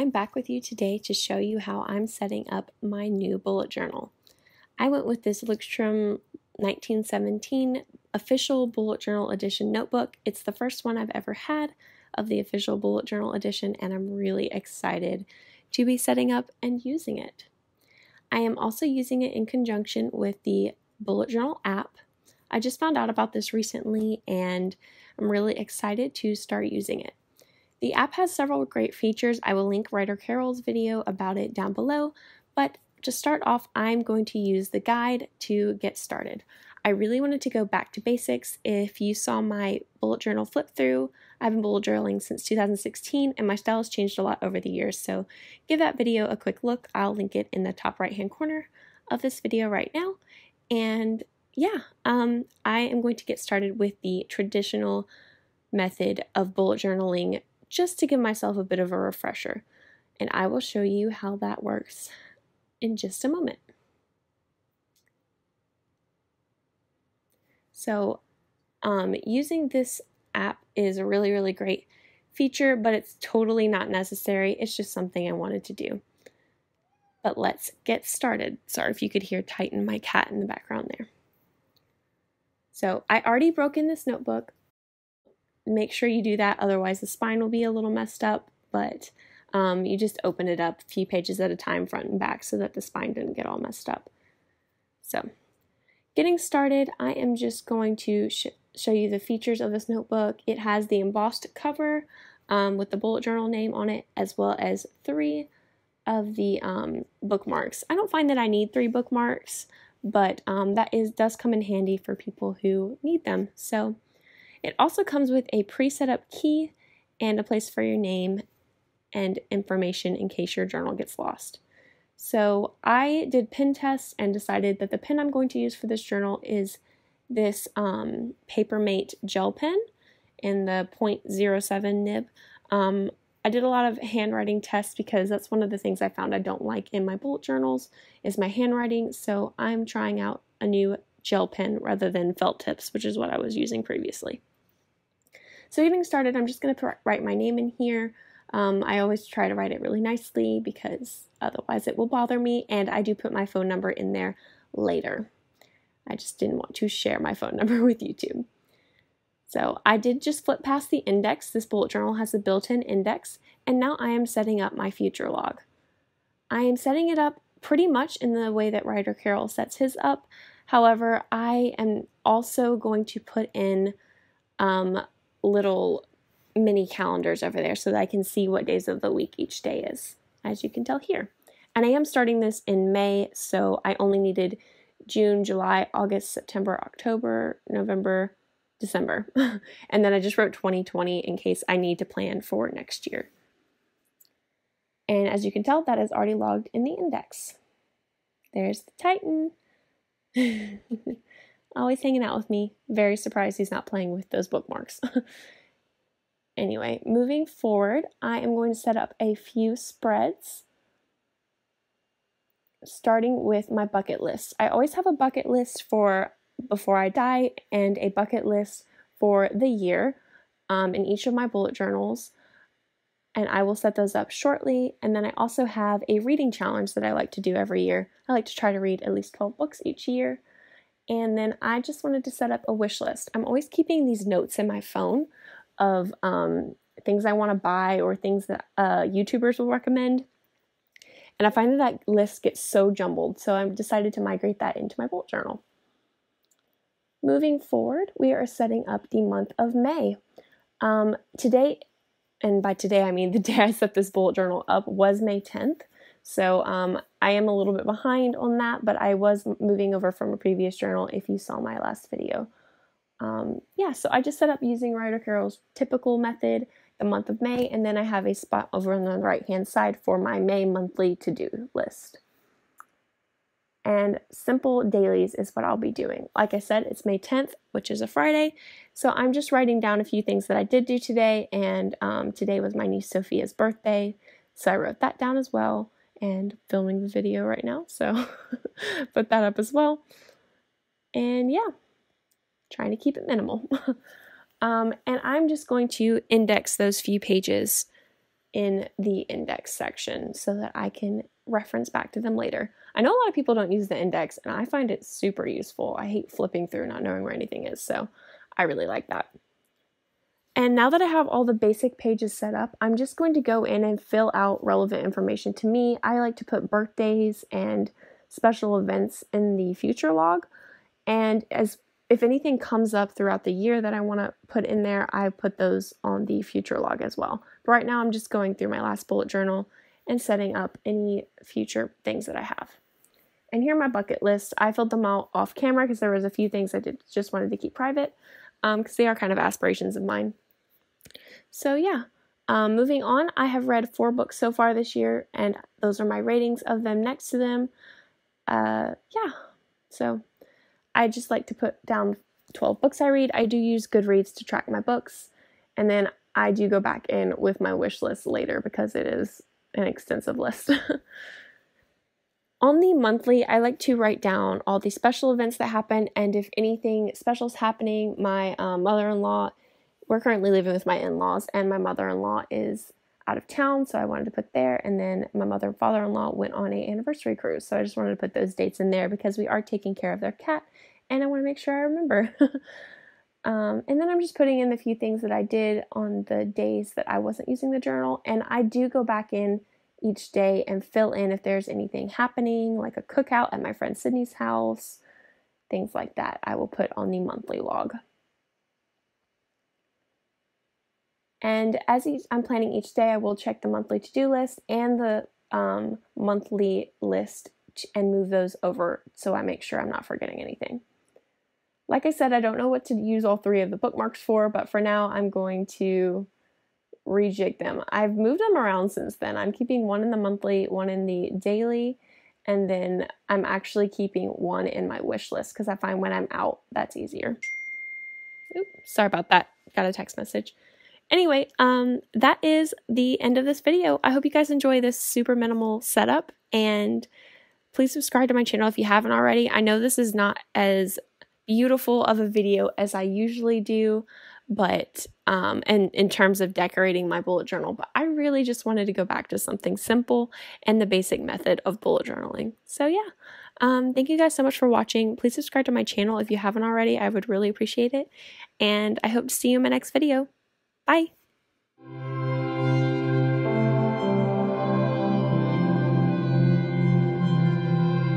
I'm back with you today to show you how I'm setting up my new bullet journal. I went with this Leuchtturm 1917 official bullet journal edition notebook. It's the first one I've ever had of the official bullet journal edition, and I'm really excited to be setting up and using it. I am also using it in conjunction with the bullet journal app. I just found out about this recently and I'm really excited to start using it. The app has several great features. I will link Ryder Carroll's video about it down below, but to start off, I'm going to use the guide to get started. I really wanted to go back to basics. If you saw my bullet journal flip through, I've been bullet journaling since 2016 and my style has changed a lot over the years, so give that video a quick look. I'll link it in the top right hand corner of this video right now. And yeah, I am going to get started with the traditional method of bullet journaling just to give myself a bit of a refresher. And I will show you how that works in just a moment. So using this app is a really great feature, but it's totally not necessary. It's just something I wanted to do. But let's get started. Sorry if you could hear Titan, my cat, in the background there. So I already broke in this notebook. Make sure you do that, otherwise the spine will be a little messed up, but you just open it up a few pages at a time, front and back, so that the spine didn't get all messed up. So getting started, I am just going to show you the features of this notebook. It has the embossed cover with the bullet journal name on it, as well as 3 of the bookmarks. I don't find that I need 3 bookmarks, but that does come in handy for people who need them. So it also comes with a pre-set up key and a place for your name and information in case your journal gets lost. So I did pen tests and decided that the pen I'm going to use for this journal is this Papermate Gel pen in the .07 nib. I did a lot of handwriting tests because that's one of the things I found I don't like in my bullet journals is my handwriting, so I'm trying out a new gel pen rather than felt tips, which is what I was using previously. So getting started, I'm just going to write my name in here. I always try to write it really nicely because otherwise it will bother me, and I do put my phone number in there later. I just didn't want to share my phone number with YouTube. So I did just flip past the index. This bullet journal has a built-in index, and now I am setting up my future log. I am setting it up pretty much in the way that Ryder Carroll sets his up. However, I am also going to put in little mini calendars over there so that I can see what days of the week each day is, as you can tell here. And I am starting this in May, so I only needed June, July, August, September, October, November, December. And then I just wrote 2020 in case I need to plan for next year. And as you can tell, that is already logged in the index. There's the Titan. Always hanging out with me. Very surprised he's not playing with those bookmarks. Anyway, moving forward, I am going to set up a few spreads, starting with my bucket list. I always have a bucket list for before I die and a bucket list for the year in each of my bullet journals, and I will set those up shortly. And then I also have a reading challenge that I like to do every year. I like to try to read at least 12 books each year. And then I just wanted to set up a wish list. I'm always keeping these notes in my phone of things I want to buy or things that YouTubers will recommend. And I find that list gets so jumbled, so I've decided to migrate that into my bullet journal. Moving forward, we are setting up the month of May. Today, and by today I mean the day I set this bullet journal up, was May 10th. So I am a little bit behind on that, but I was moving over from a previous journal if you saw my last video. Yeah, so I just set up using Ryder Carroll's typical method, the month of May, and then I have a spot over on the right-hand side for my May monthly to-do list. And simple dailies is what I'll be doing. Like I said, it's May 10th, which is a Friday, so I'm just writing down a few things that I did do today, and today was my niece Sophia's birthday, so I wrote that down as well, and filming the video right now, so put that up as well. And yeah, trying to keep it minimal. And I'm just going to index those few pages in the index section so that I can reference back to them later. I know a lot of people don't use the index, and I find it super useful. I hate flipping through not knowing where anything is, so I really like that. And now that I have all the basic pages set up, I'm just going to go in and fill out relevant information to me. I like to put birthdays and special events in the future log, and if anything comes up throughout the year that I want to put in there, I put those on the future log as well. But right now I'm just going through my last bullet journal and setting up any future things that I have. And here are my bucket list. I filled them out off camera because there was a few things I just wanted to keep private because they are kind of aspirations of mine. So yeah, moving on, I have read 4 books so far this year, and those are my ratings of them next to them. So I just like to put down 12 books I read. I do use Goodreads to track my books, and then I do go back in with my wish list later because it is an extensive list. On the monthly, I like to write down all the special events that happen, and if anything special is happening, my mother-in-law, we're currently living with my in-laws, and my mother-in-law is out of town, so I wanted to put there, and then my mother and father-in-law went on an anniversary cruise, so I just wanted to put those dates in there because we are taking care of their cat, and I want to make sure I remember. And then I'm just putting in the few things that I did on the days that I wasn't using the journal, and I do go back in each day and fill in if there's anything happening, like a cookout at my friend Sydney's house, things like that I will put on the monthly log. And as I'm planning each day, I will check the monthly to-do list and the monthly list and move those over so I make sure I'm not forgetting anything. Like I said, I don't know what to use all 3 of the bookmarks for, but for now I'm going to rejig them. I've moved them around since then. I'm keeping 1 in the monthly, 1 in the daily, and then I'm actually keeping 1 in my wish list because I find when I'm out, that's easier. Oops, sorry about that. Got a text message. Anyway, that is the end of this video. I hope you guys enjoy this super minimal setup, and please subscribe to my channel if you haven't already. I know this is not as beautiful of a video as I usually do, but and in terms of decorating my bullet journal, but I really just wanted to go back to something simple and the basic method of bullet journaling. So yeah, thank you guys so much for watching. Please subscribe to my channel if you haven't already. I would really appreciate it, and I hope to see you in my next video. Bye!